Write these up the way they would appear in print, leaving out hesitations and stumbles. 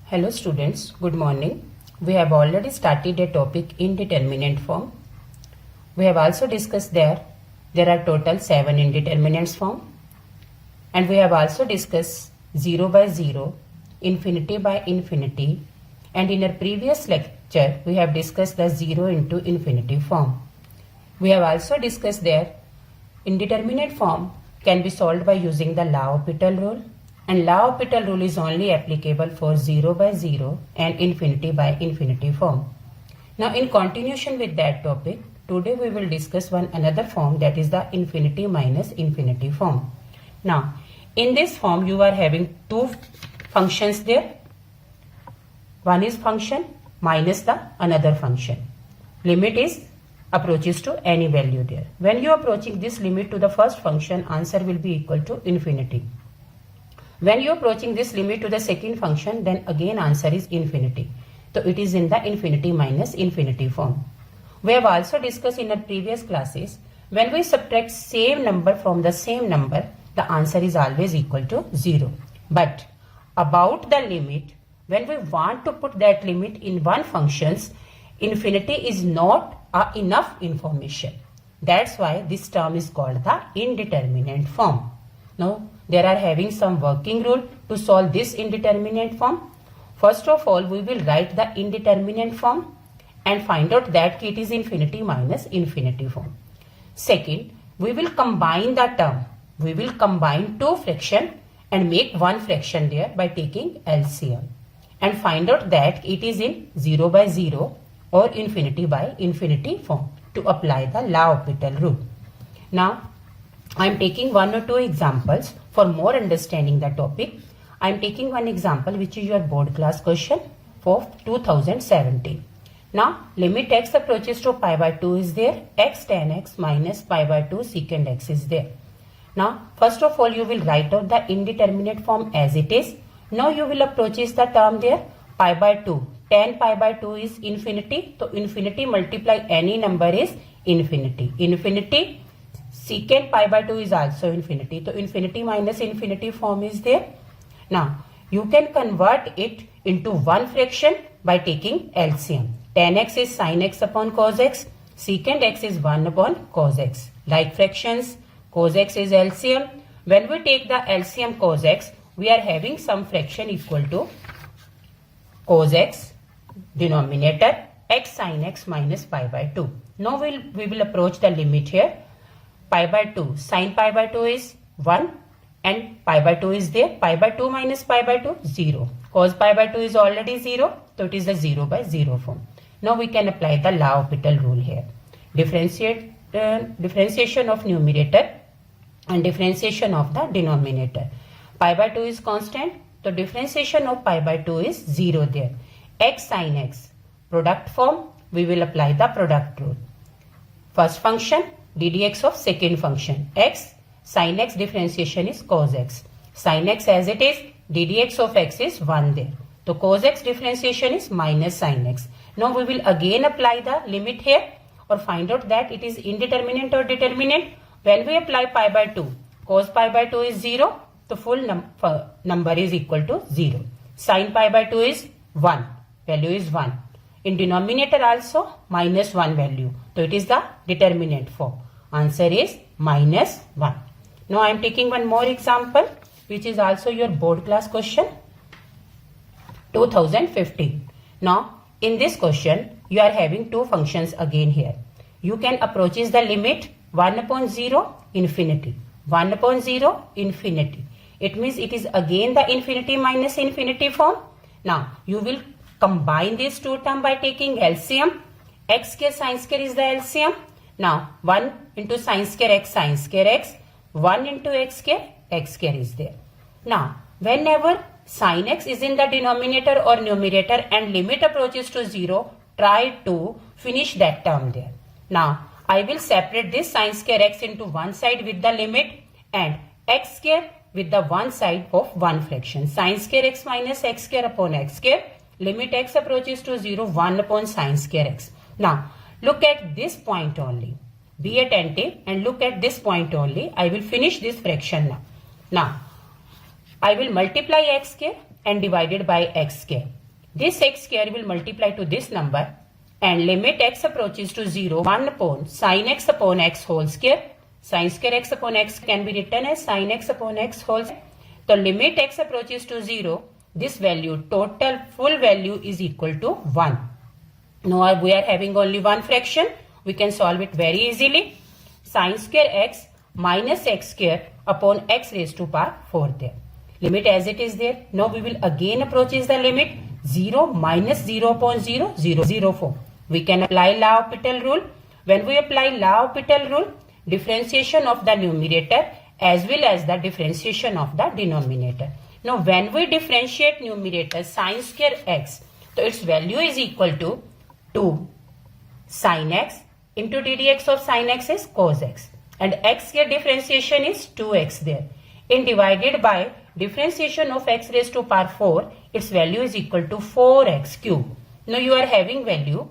Hello students, good morning. We have already started a topic indeterminate form. We have also discussed there are total 7 indeterminate form, and we have also discussed 0 by 0, infinity by infinity, and in our previous lecture we have discussed the 0 into infinity form. We have also discussed there indeterminate form can be solved by using the L'Hopital rule, and L'Hopital rule is only applicable for 0 by 0 and infinity by infinity form. Now in continuation with that topic, today we will discuss another form, that is the infinity minus infinity form. Now in this form you are having two functions there. One is function minus the another function. Limit is approaches to any value there. When you are approaching this limit to the first function, answer will be equal to infinity. When you are approaching this limit to the second function, then again answer is infinity. So it is in the infinity minus infinity form. We have also discussed in our previous classes, when we subtract same number from the same number, the answer is always equal to 0. But about the limit, when we want to put that limit in one functions, infinity is not enough information. That's why this term is called the indeterminate form. Now there are having some working rule to solve this indeterminate form. First of all, we will write the indeterminate form and find out that it is infinity minus infinity form. Second, we will combine the term. We will combine two fraction and make one fraction there by taking LCM, and find out that it is in 0 by 0 or infinity by infinity form to apply the L'Hopital rule. Now I am taking one or two examples for more understanding the topic. I am taking one example which is your board class question for 2017. Now limit x approaches to pi by 2 is there, x tan x minus pi by 2 secant x is there. Now first of all you will write out the indeterminate form as it is. Now you will approaches the term there, pi by 2. Tan pi by 2 is infinity. So infinity multiply any number is infinity. Infinity secant pi by 2 is also infinity. So infinity minus infinity form is there. Now you can convert it into one fraction by taking LCM. Tan x is sin x upon cos x. Secant x is 1 upon cos x. Like fractions, cos x is LCM. When we take the LCM cos x, we are having some fraction equal to cos x denominator x sin x minus pi by 2. Now we will approach the limit here. Pi by 2, sin pi by 2 is 1 and pi by 2 is there. Pi by 2 minus pi by 2, 0. Cos pi by 2 is already 0. So it is the 0 by 0 form. Now we can apply the L'Hopital rule here. Differentiation of numerator and differentiation of the denominator. Pi by 2 is constant. So differentiation of pi by 2 is 0 there. X sin x. Product form, we will apply the product rule. First function, ddx of second function. X sin x differentiation is cos x. Sin x as it is, ddx of x is 1 there. So cos x differentiation is minus sin x. Now we will again apply the limit here or find out that it is indeterminate or determinate. When we apply pi by 2, cos pi by 2 is 0. The full number is equal to 0. Sin pi by 2 is 1. Value is 1. In denominator also minus 1 value. So it is the determinate form. Answer is minus 1. Now I am taking one more example which is also your board class question 2015. Now in this question you are having two functions again here. You can approaches the limit 1 upon 0 infinity. 1 upon 0 infinity. It means it is again the infinity minus infinity form. Now you will combine these two terms by taking LCM. X square sin square is the LCM. Now 1 into sin square x, 1 into x square is there. Now whenever sin x is in the denominator or numerator and limit approaches to 0, try to finish that term there. Now I will separate this sin square x into one side with the limit and x square with the one side of one fraction. Sin square x minus x square upon x square. Limit x approaches to 0, 1 upon sin square x. Now look at this point only. Be attentive and look at this point only. I will finish this fraction now. Now I will multiply x square and divided by x square. this x square will multiply to this number and limit x approaches to 0, 1 upon sin x upon x whole square. Sin square x upon x can be written as sin x upon x whole square. The limit x approaches to 0, this value, total full value is equal to 1. Now we are having only one fraction. We can solve it very easily. Sin square x minus x square upon x raised to power 4 there. Limit as it is there. Now we will again approaches the limit 0 minus 0 upon 0, 0, 0 form. We can apply L'Hopital rule. When we apply L'Hopital rule, differentiation of the numerator as well as the differentiation of the denominator. Now when we differentiate numerator sin square x, so its value is equal to 2 sin x into ddx of sin x is cos x, and x square differentiation is 2x there. In divided by differentiation of x raised to power 4, its value is equal to 4x cube. Now you are having value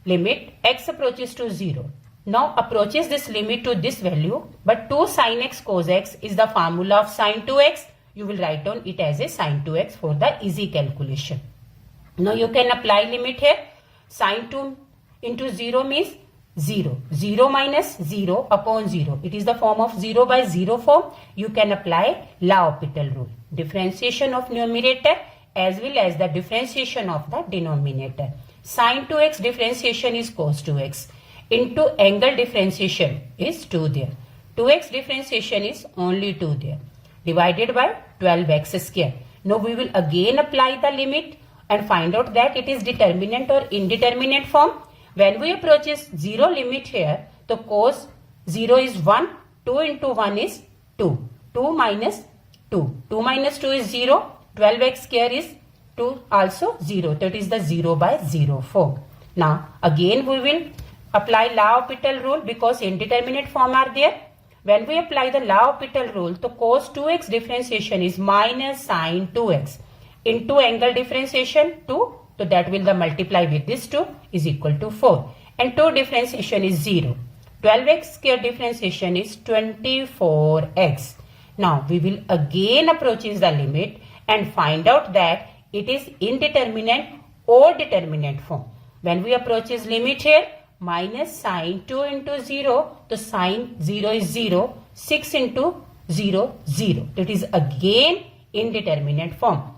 limit x approaches to 0. Now approaches this limit to this value, but 2 sin x cos x is the formula of sin 2x. You will write down it as a sin 2x for the easy calculation. Now you can apply limit here. Sin 2 into 0 means 0. 0 minus 0 upon 0. It is the form of 0 by 0 form. You can apply L'Hopital rule. Differentiation of numerator as well as the differentiation of the denominator. Sin 2x differentiation is cos 2x. Into angle differentiation is 2 there. 2x differentiation is only 2 there. Divided by 12x square. Now we will again apply the limit and find out that it is determinant or indeterminate form. When we approaches 0 limit here, the cos 0 is 1, 2 into 1 is 2. 2 minus 2. 2 minus 2 is 0. 12x square is 2 also 0. That is the 0 by 0 form. Now again we will apply L'Hopital rule because indeterminate form are there. When we apply the L'Hopital rule, the cos 2x differentiation is minus sin 2x into angle differentiation 2. So that will the multiply with this 2 is equal to 4. And 2 differentiation is 0. 12x square differentiation is 24x. Now we will again approaches the limit and find out that it is indeterminate or determinate form. When we approaches limit here, minus sin 2 into 0, the sin 0 is 0, 6 into 0, 0. It is again indeterminate form.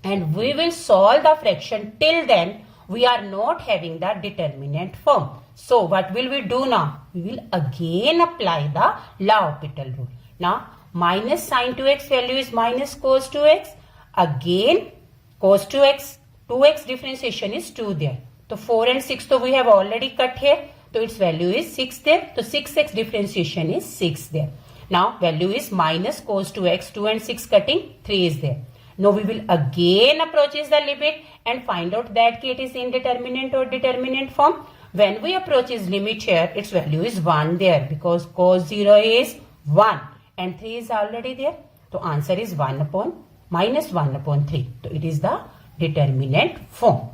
And we will solve the fraction. Till then we are not having the determinant form. So what will we do now? We will again apply the L'Hopital rule. Now minus sin 2x value is minus cos 2x. Again cos 2x, 2x differentiation is 2 there. So 4 and 6 so we have already cut here. So its value is 6 there. So 6x differentiation is 6 there. Now value is minus cos 2x, 2 and 6 cutting, 3 is there. Now we will again approaches the limit and find out that it is indeterminate or determinant form. When we approaches limit here, its value is 1 there because cos 0 is 1 and 3 is already there. So answer is 1 upon minus 1 upon 3. So it is the determinant form.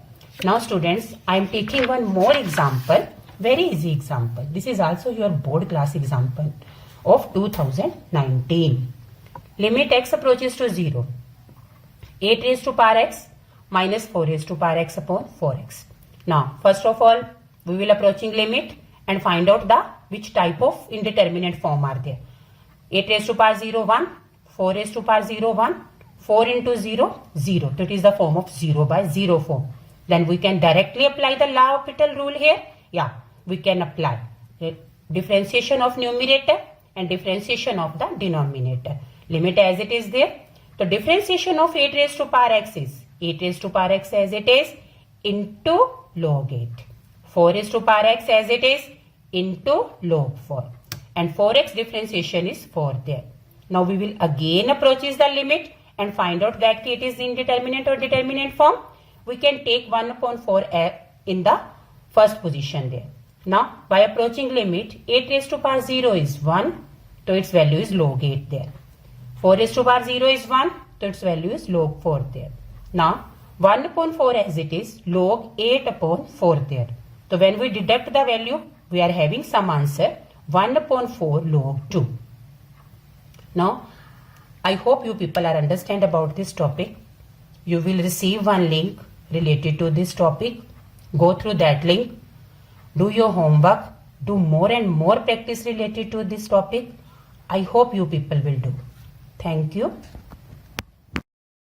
Now students, I am taking one more example, very easy example. This is also your board class example of 2019. Limit x approaches to 0. 8 raised to power x minus 4 raised to power x upon 4x. Now first of all, we will approaching limit and find out the which type of indeterminate form are there. 8 raised to power 0, 1, 4 raised to power 0, 1, 4 into 0, 0. That is the form of 0 by 0 form. Then we can directly apply the L'Hopital rule here. Yeah, we can apply differentiation of numerator and differentiation of the denominator. Limit as it is there. The differentiation of 8 raised to power x is 8 raised to power x as it is into log 8. 4 raised to power x as it is into log 4. And 4x differentiation is 4 there. Now we will again approaches the limit and find out that it is indeterminate or determinate form. We can take 1 upon 4 in the first position there. Now by approaching limit, 8 raised to power 0 is 1. So its value is log 8 there. 4 raised to power 0 is 1. So its value is log 4 there. Now 1 upon 4 as it is log 8 upon 4 there. So when we deduct the value, we are having some answer 1 upon 4 log 2. Now I hope you people are understand about this topic. You will receive one link related to this topic. Go through that link. Do your homework. Do more and more practice related to this topic. I hope you people will do. Thank you.